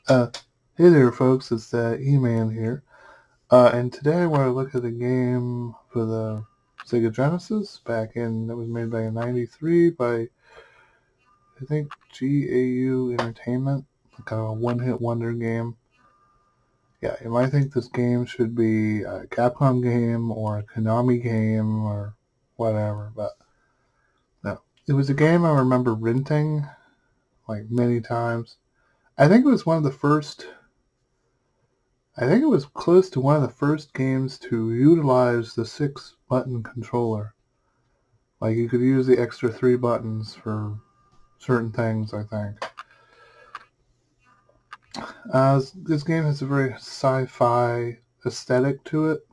Hey there folks, it's E-Man here, and today I want to look at a game for the Sega Genesis that was made back in '93 by, I think, GAU Entertainment, kind of a one-hit wonder game. Yeah, you might think this game should be a Capcom game or a Konami game or whatever, but no. It was a game I remember renting, like, many times. I think it was close to one of the first games to utilize the 6-button controller. Like, you could use the extra 3 buttons for certain things, I think. This game has a very sci-fi aesthetic to it.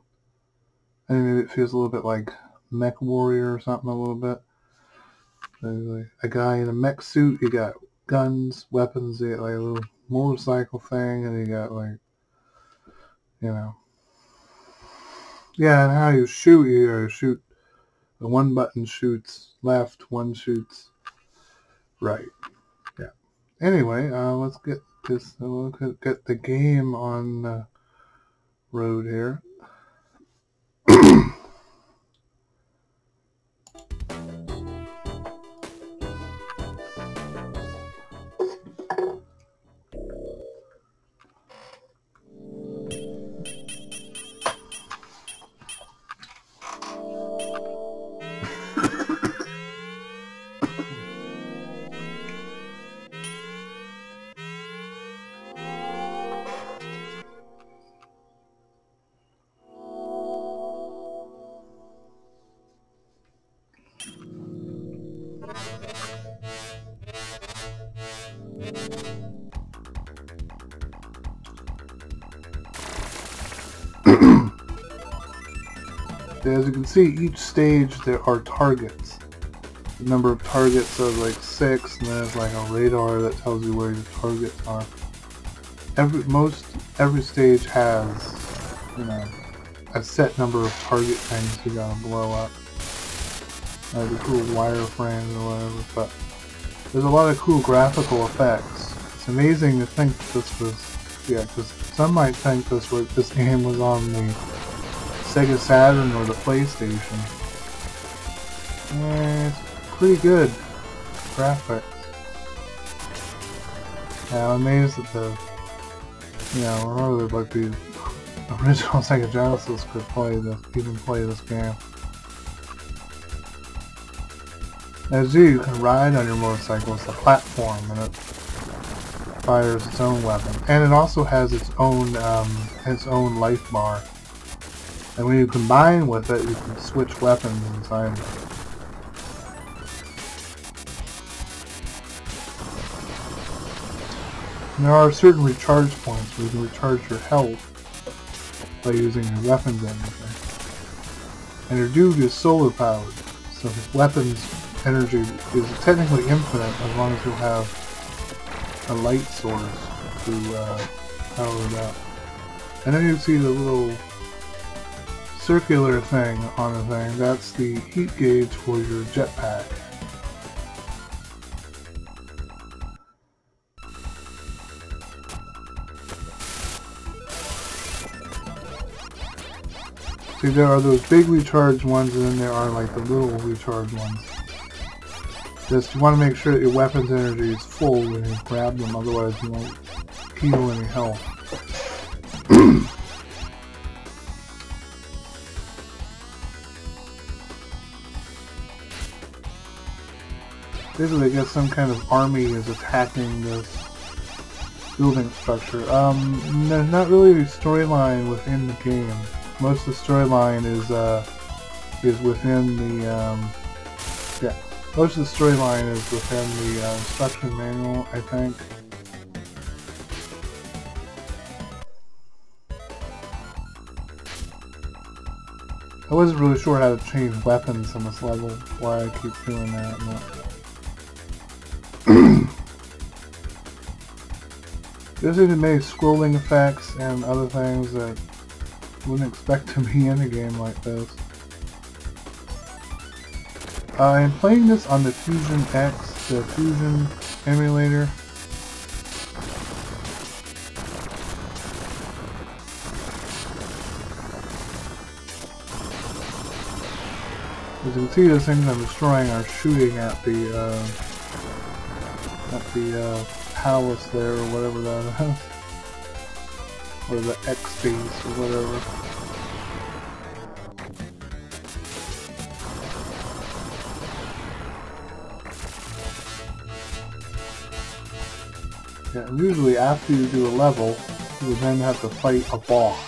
I mean, maybe it feels a little bit like Mech Warrior or something, a little bit. A guy in a mech suit, you got guns, weapons, you got like a little motorcycle thing, and you got like, yeah, and how you shoot, the one button shoots left, one shoots right. Yeah. Anyway, let's get the game on the road here. As you can see, each stage there are targets. The number of targets are like 6, and there's like a radar that tells you where your targets are. Every stage has, a set number of target things you gotta blow up. Like the cool wireframes or whatever, but there's a lot of cool graphical effects. It's amazing to think this was, because some might think this game was on the Sega Saturn or the PlayStation. Yeah, it's pretty good graphics. Yeah, I'm amazed that the original Sega Genesis could even play this game. As you can ride on your motorcycle. It's a platform, and it fires its own weapon, and it also has its own life bar. And when you combine with it, you can switch weapons inside. And there are certain recharge points where you can recharge your health by using your weapons energy. And your dude is solar powered, so his weapons energy is technically infinite as long as you have a light source to power it up. And then you see the little circular thing on the thing. That's the heat gauge for your jetpack. See, there are those big recharge ones, and then there are like the little recharge ones. Just you want to make sure that your weapons energy is full when you grab them, otherwise you won't heal any health. Basically, I guess some kind of army is attacking this building structure. There's not really a storyline within the game. Most of the storyline is within the most of the storyline is within the instruction manual, I think. I wasn't really sure how to change weapons on this level. Why I keep doing that. There's even many scrolling effects and other things that you wouldn't expect to be in a game like this. I'm playing this on the Fusion X, the Fusion emulator. As you can see, the things I'm destroying are shooting at the palace there, or whatever that is. Or the X base, or whatever. Yeah, and usually after you do a level, you would then have to fight a boss.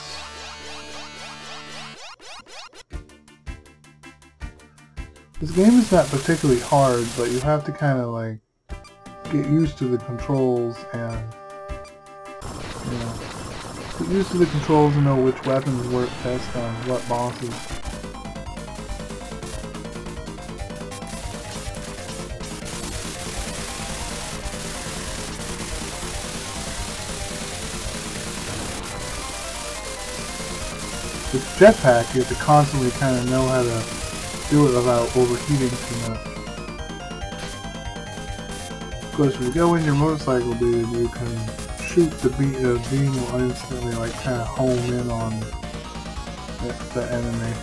This game is not particularly hard, but you have to kind of like get used to the controls and, you know, get used to the controls and know which weapons work best on what bosses. With the jetpack, you have to constantly kind of know how to do it without overheating too much. Of course, if you go in your motorcycle, dude, you can shoot the beam will instantly like kind of home in on the enemy.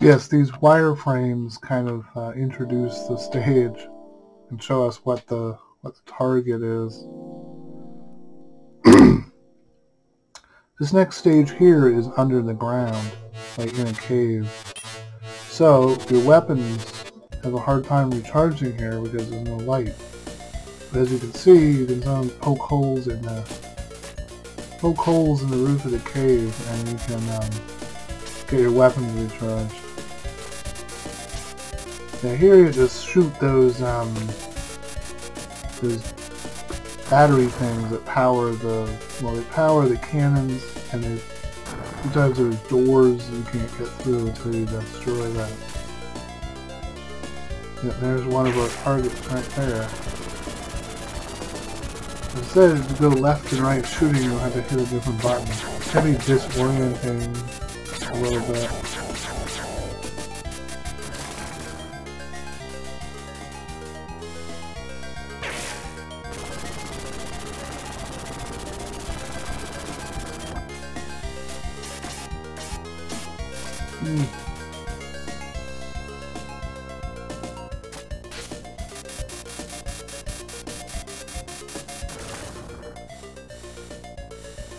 Yes, these wireframes kind of introduce the stage and show us what the target is. This next stage here is under the ground, like in a cave. So your weapons have a hard time recharging here because there's no light. But as you can see, you can poke holes in the roof of the cave, and you can get your weapons recharged. Now here you just shoot those battery things that power they power the cannons, and sometimes there's doors you can't get through until you destroy that. Yeah, there's one of our targets right there. Instead of to go left and right shooting, you'll have to hit a different button. It's kind of disorienting a little bit.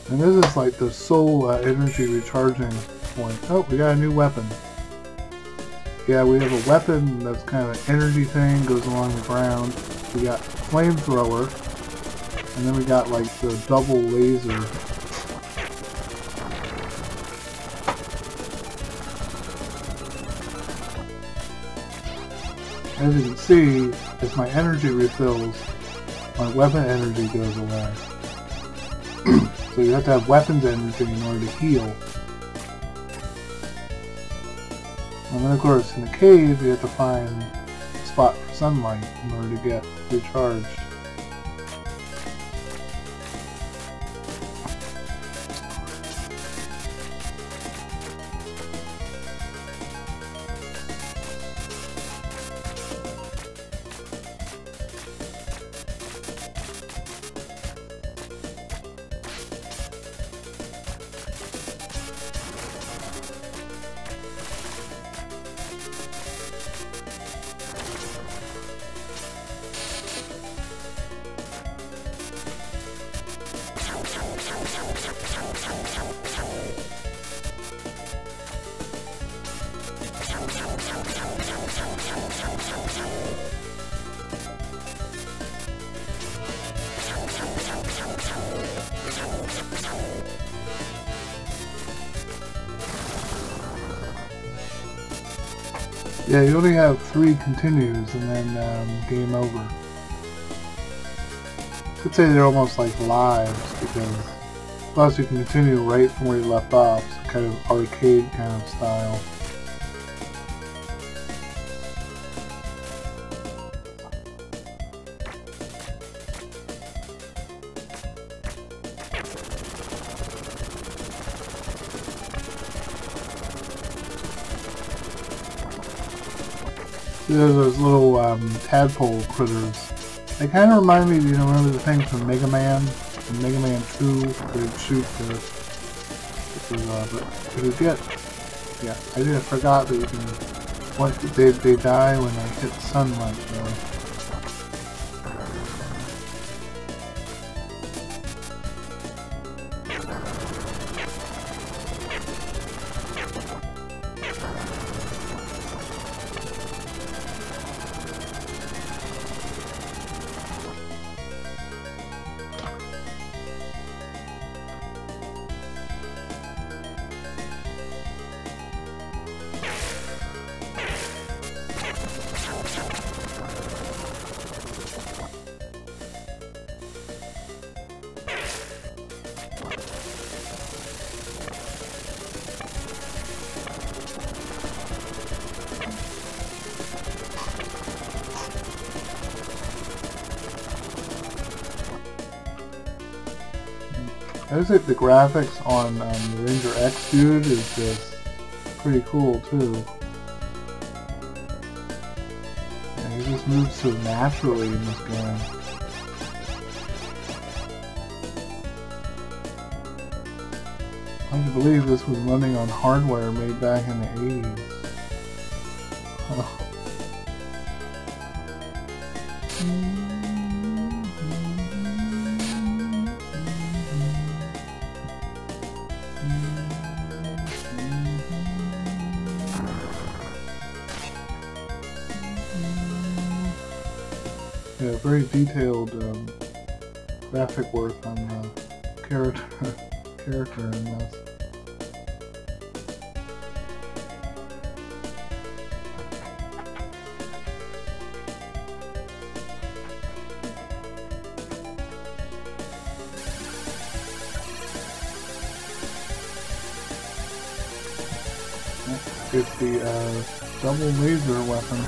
And this is like the sole energy recharging point. Oh, we got a new weapon. Yeah, we have a weapon that's kind of an energy thing, goes along the ground. We got flamethrower, and then we got like the double laser. As you can see, as my energy refills, my weapon energy goes away. So you have to have weapons energy in order to heal. And then of course in the cave you have to find a spot for sunlight in order to get recharged. Yeah, you only have 3 continues and then game over. Could say they're almost like lives because plus you can continue right from where you left off, so kind of arcade kind of style. There's those little tadpole critters. They kind of remind me, you know, remember the things from Mega Man? From Mega Man 2, they'd shoot the... but you get... Yeah, I forgot that you can... What, they die when they hit sunlight, you know. I would say the graphics on the Ranger X dude is just pretty cool too. Yeah, he just moves so naturally in this game. Hard to believe this was running on hardware made back in the 80s. Oh. Yeah, very detailed graphic work on the character in this. Get the double laser weapon.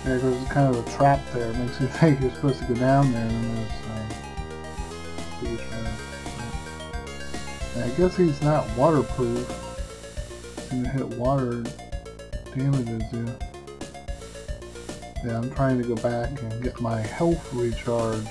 Yeah, because there's kind of a trap there. It makes you think you're supposed to go down there, and then there's and I guess he's not waterproof. When you hit water, damages you. Yeah, I'm trying to go back and get my health recharged.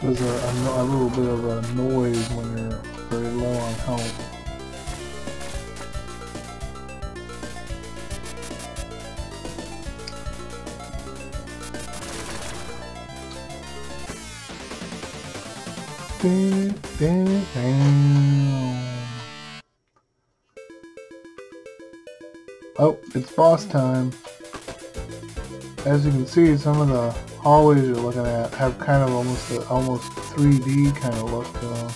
There's a little bit of a noise when you're very low on health. Oh, it's boss time. As you can see, some of the hallways you're looking at have kind of almost 3D kind of look to them.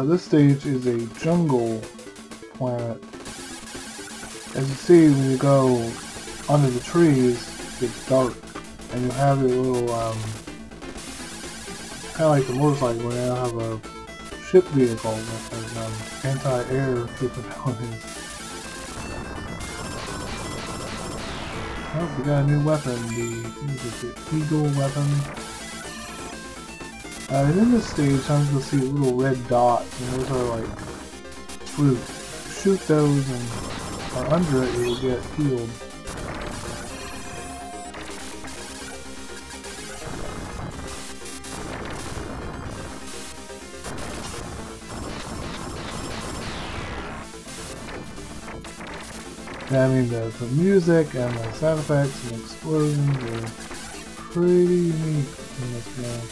This stage is a jungle planet. As you see, when you go under the trees, it's dark, and you have your little, kind of like the motorcycle, when you have a ship vehicle that has anti-air capabilities. Oh, we got a new weapon, the Eagle weapon. And in this stage, sometimes you'll see little red dots, and those are like fruit. Shoot those and are under it, you'll get healed. Yeah, I mean, the music and the sound effects and the explosions are pretty unique in this game.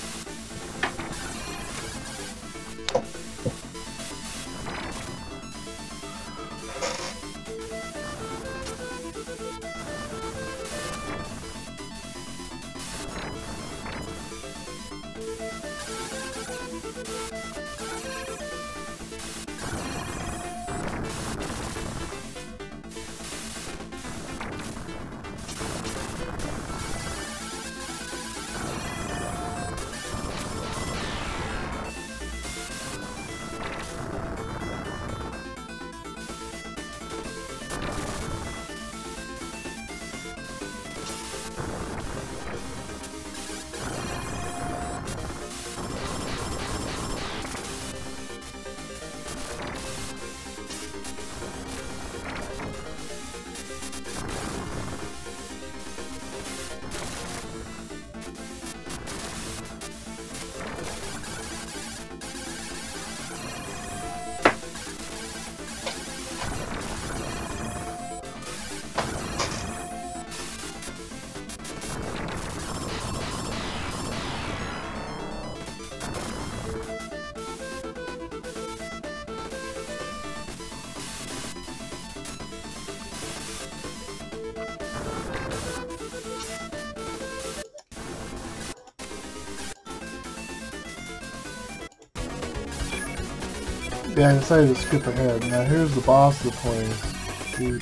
Yeah, I decided to skip ahead. Now here's the boss of the place. You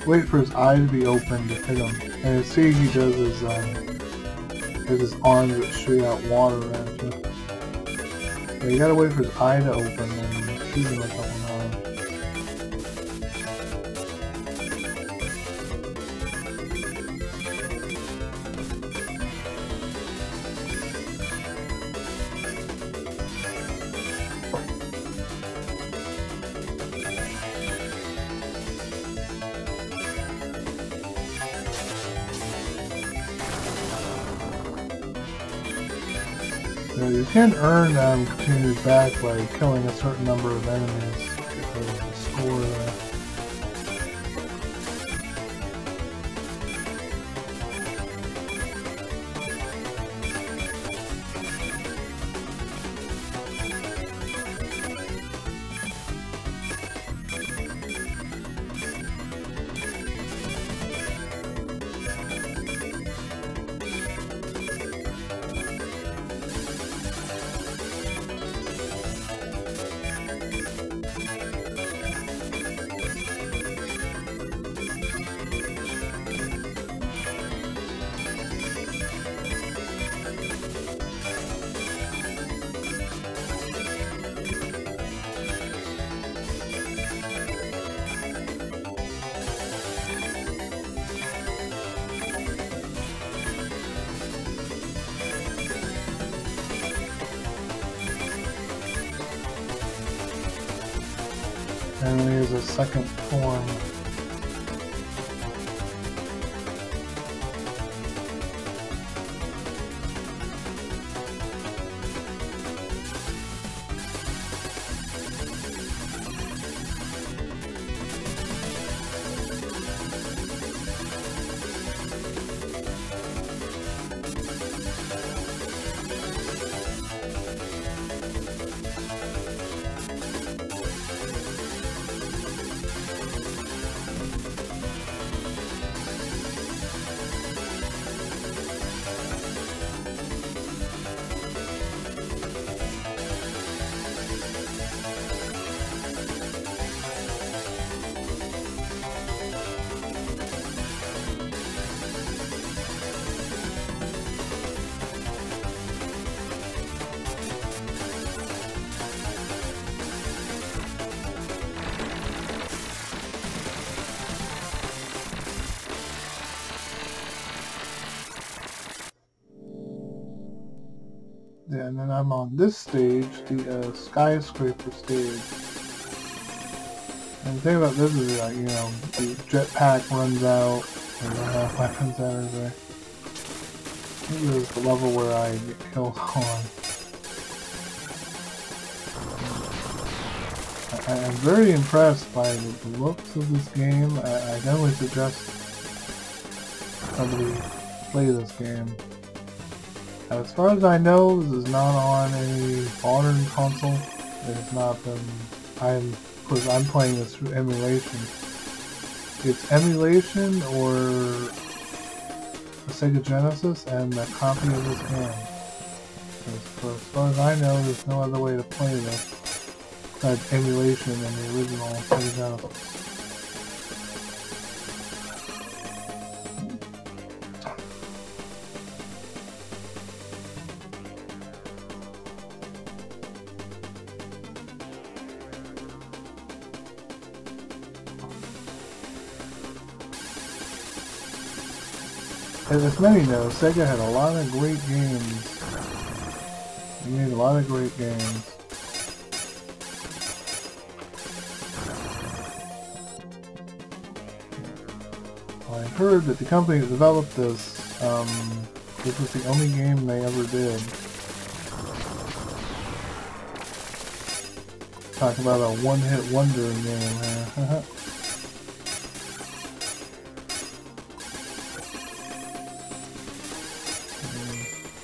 wait for his eye to be open to hit him. And you see he does his, there's his arms that shoot out water at you. Yeah, you gotta wait for his eye to open and shoot him with that one arm. You can earn continues back by killing a certain number of enemies. Get the score there. And here's a second form. Yeah, and then I'm on this stage, the skyscraper stage. And the thing about this is that, you know, the jetpack runs out, and I have weapons and everything. This is the level where I get killed on. I'm very impressed by the looks of this game. I definitely suggest somebody play this game. As far as I know, this is not on any modern console. It has not been. I'm playing this through emulation. It's emulation or the Sega Genesis and a copy of this game. As far as I know, there's no other way to play this besides emulation and the original Sega Genesis. As many know, Sega had a lot of great games. They made a lot of great games. Well, I heard that the company that developed this, this was the only game they ever did. Talk about a one-hit wonder game.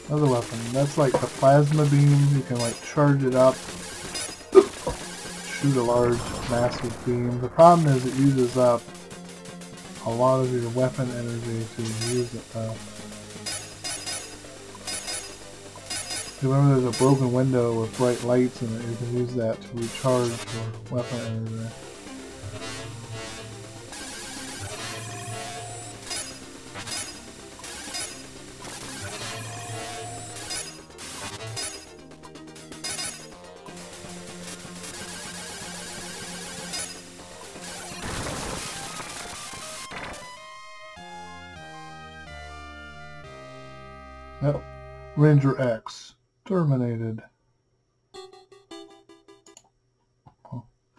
Another weapon. That's like the plasma beam. You can like charge it up, shoot a large, massive beam. The problem is it uses up a lot of your weapon energy to use it though. Remember there's a broken window with bright lights in it. You can use that to recharge your weapon energy. Yep. Ranger X. Terminated.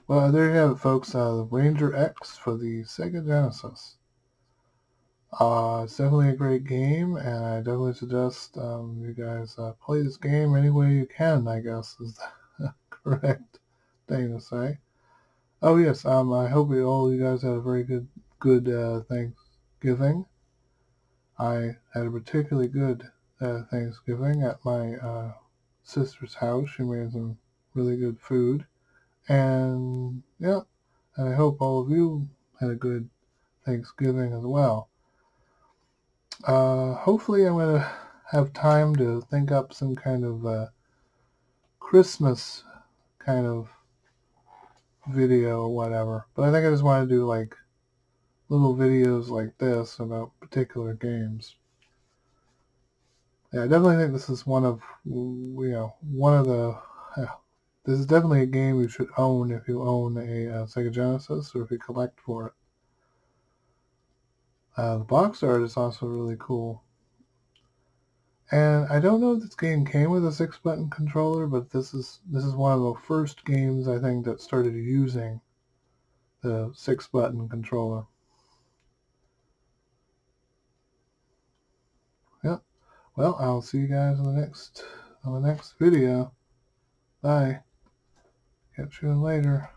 Well, there you have it, folks. The Ranger X for the Sega Genesis. It's definitely a great game, and I definitely suggest you guys play this game any way you can, I guess, is the correct thing to say. Oh, yes, I hope all you guys had a very good Thanksgiving. I had a particularly good Thanksgiving at my sister's house. She made some really good food. And, yeah, and I hope all of you had a good Thanksgiving as well. Hopefully I'm going to have time to think up some kind of Christmas kind of video or whatever. But I think I just want to do like little videos like this about particular games. Yeah, I definitely think this is one of the... this is definitely a game you should own if you own a Sega Genesis or if you collect for it. The box art is also really cool. And I don't know if this game came with a 6-button controller, but this is one of the first games I think that started using the 6-button controller. Yep. Well, I'll see you guys on the next video. Bye. Catch you later.